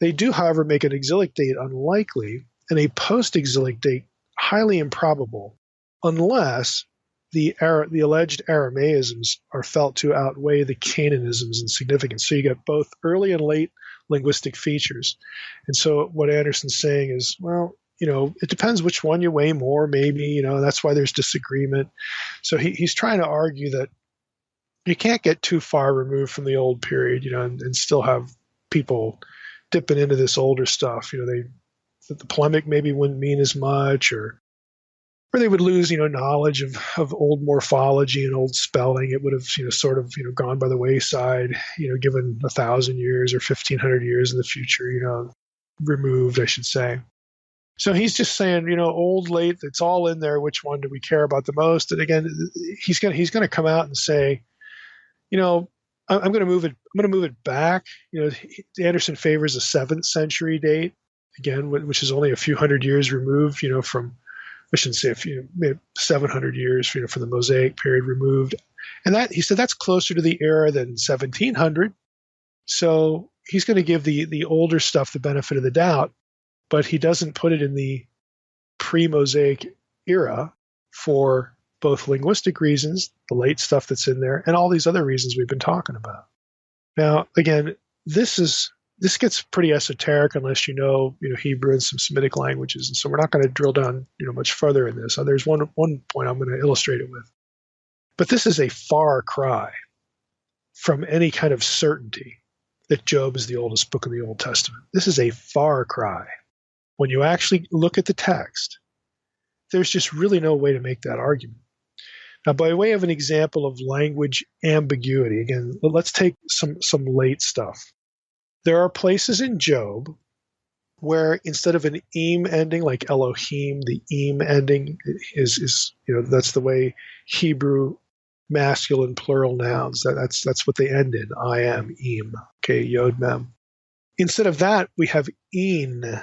They do, however, make an exilic date unlikely and a post-exilic date highly improbable, unless the alleged Aramaisms are felt to outweigh the Canaanisms in significance. So you get both early and late linguistic features. And so what Anderson's saying is, well, it depends which one you weigh more, maybe, that's why there's disagreement. So he's trying to argue that you can't get too far removed from the old period, and still have people dipping into this older stuff. The polemic maybe wouldn't mean as much, or they would lose, knowledge of old morphology and old spelling. It would have, sort of, gone by the wayside, given 1,000 years or 1,500 years in the future, removed, I should say. So he's just saying, old, late, it's all in there. Which one do we care about the most? And again, he's going to come out and say, I'm going to move it. I'm going to move it back. Anderson favors a 7th century date, again, which is only a few hundred years removed, from, I shouldn't say maybe 700 years, from the Mosaic period removed. And that, he said, that's closer to the era than 1700. So he's going to give the older stuff the benefit of the doubt, but he doesn't put it in the pre-Mosaic era for both linguistic reasons, the late stuff that's in there, and all these other reasons we've been talking about. Now, again, this gets pretty esoteric unless you know Hebrew and some Semitic languages, and so we're not going to drill down much further in this. There's one point I'm going to illustrate it with, but this is a far cry from any kind of certainty that Job is the oldest book in the Old Testament. This is a far cry. When you actually look at the text, there's just really no way to make that argument. Now, by way of an example of language ambiguity, again, let's take some late stuff. There are places in Job where instead of an "im" ending, like Elohim, the "im" ending is that's the way Hebrew masculine plural nouns, that's what they end in, I am, im, okay, yod mem. Instead of that, we have in,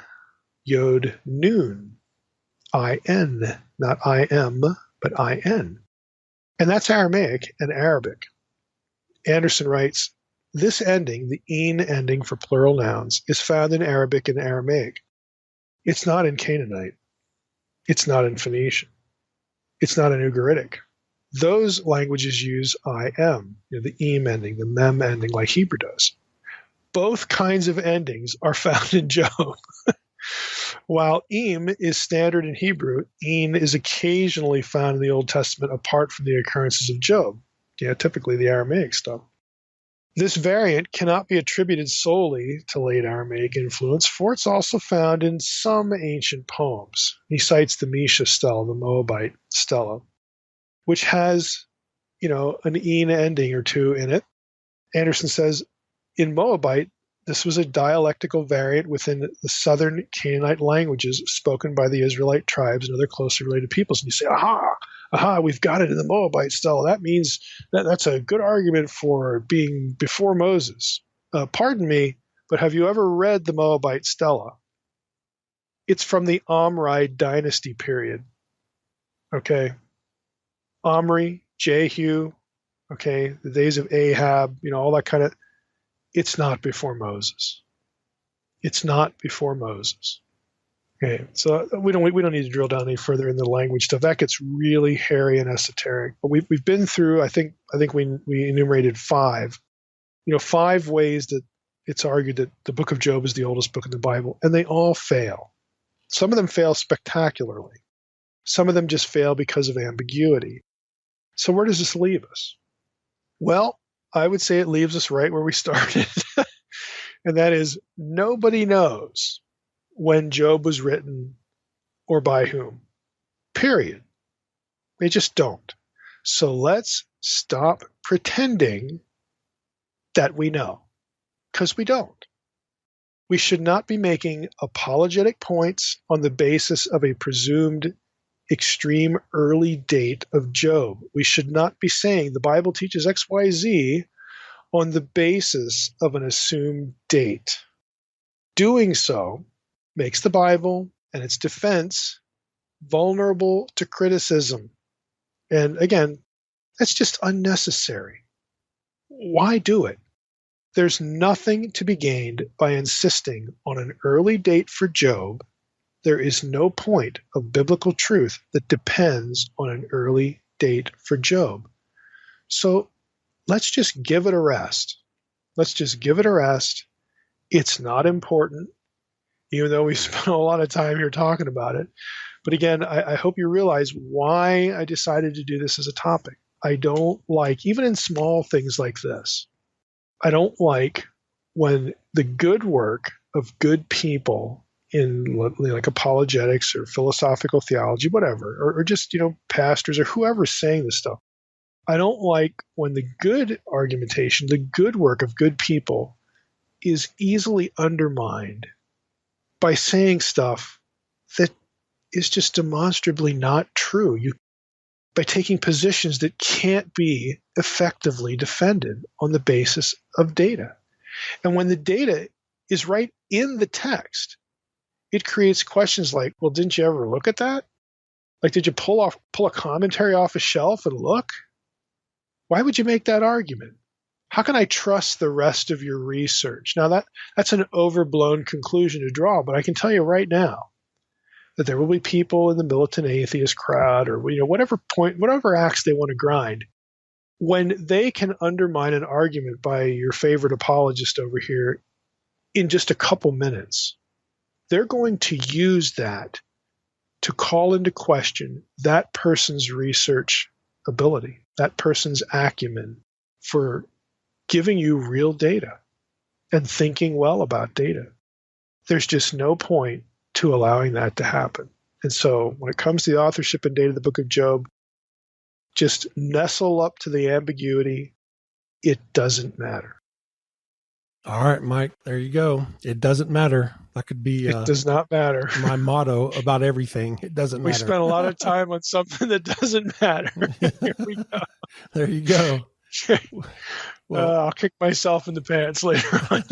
yod nun, in, not I am, but in. And that's Aramaic and Arabic. Anderson writes, this ending, the in ending for plural nouns, is found in Arabic and Aramaic. It's not in Canaanite. It's not in Phoenician. It's not in Ugaritic. Those languages use I am, the im ending, the mem ending, like Hebrew does. Both kinds of endings are found in Job. While im is standard in Hebrew, in is occasionally found in the Old Testament apart from the occurrences of Job, typically the Aramaic stuff. This variant cannot be attributed solely to late Aramaic influence, for it's also found in some ancient poems. He cites the Mesha stela, the Moabite stela, which has, an in ending or two in it. Anderson says, in Moabite, this was a dialectical variant within the southern Canaanite languages spoken by the Israelite tribes and other closely related peoples. And you say, aha, we've got it in the Moabite stela. That means that's a good argument for being before Moses. Pardon me, but have you ever read the Moabite stela? It's from the Omri dynasty period. Okay. Omri, Jehu, okay, the days of Ahab, all that kind of. It's not before Moses. It's not before Moses. Okay, so we don't need to drill down any further in the language stuff. That gets really hairy and esoteric. But we've been through. I think we enumerated 5. 5 ways that it's argued that the Book of Job is the oldest book in the Bible, and they all fail. Some of them fail spectacularly. Some of them just fail because of ambiguity. So where does this leave us? Well, I would say it leaves us right where we started. And that is, nobody knows when Job was written or by whom. Period. They just don't. So let's stop pretending that we know, because we don't. We should not be making apologetic points on the basis of a presumed extreme early date of Job. We should not be saying the Bible teaches XYZ on the basis of an assumed date. Doing so makes the Bible and its defense vulnerable to criticism. And again, that's just unnecessary. Why do it? There's nothing to be gained by insisting on an early date for Job. There is no point of biblical truth that depends on an early date for Job. So let's just give it a rest. Let's just give it a rest. It's not important, even though we spent a lot of time here talking about it. But again, I hope you realize why I decided to do this as a topic. I don't like, even in small things like this, I don't like when the good work of good people in like apologetics or philosophical theology, whatever, or just, pastors or whoever's saying this stuff. I don't like when the good argumentation, the good work of good people is easily undermined by saying stuff that is just demonstrably not true. By taking positions that can't be effectively defended on the basis of data. And when the data is right in the text, it creates questions like, well, didn't you ever look at that? Like, did you pull a commentary off a shelf and look? Why would you make that argument? How can I trust the rest of your research? Now, that's an overblown conclusion to draw, but I can tell you right now that there will be people in the militant atheist crowd or whatever axe they want to grind, when they can undermine an argument by your favorite apologist over here in just a couple minutes, they're going to use that to call into question that person's research ability, that person's acumen for giving you real data and thinking well about data. There's just no point to allowing that to happen. And so when it comes to the authorship and date of the book of Job, just nestle up to the ambiguity. It doesn't matter. All right, Mike, there you go. It doesn't matter. That could be it does not matter. My motto about everything. It doesn't matter. We spent a lot of time on something that doesn't matter. Here we go. There you go. Well, I'll kick myself in the pants later on.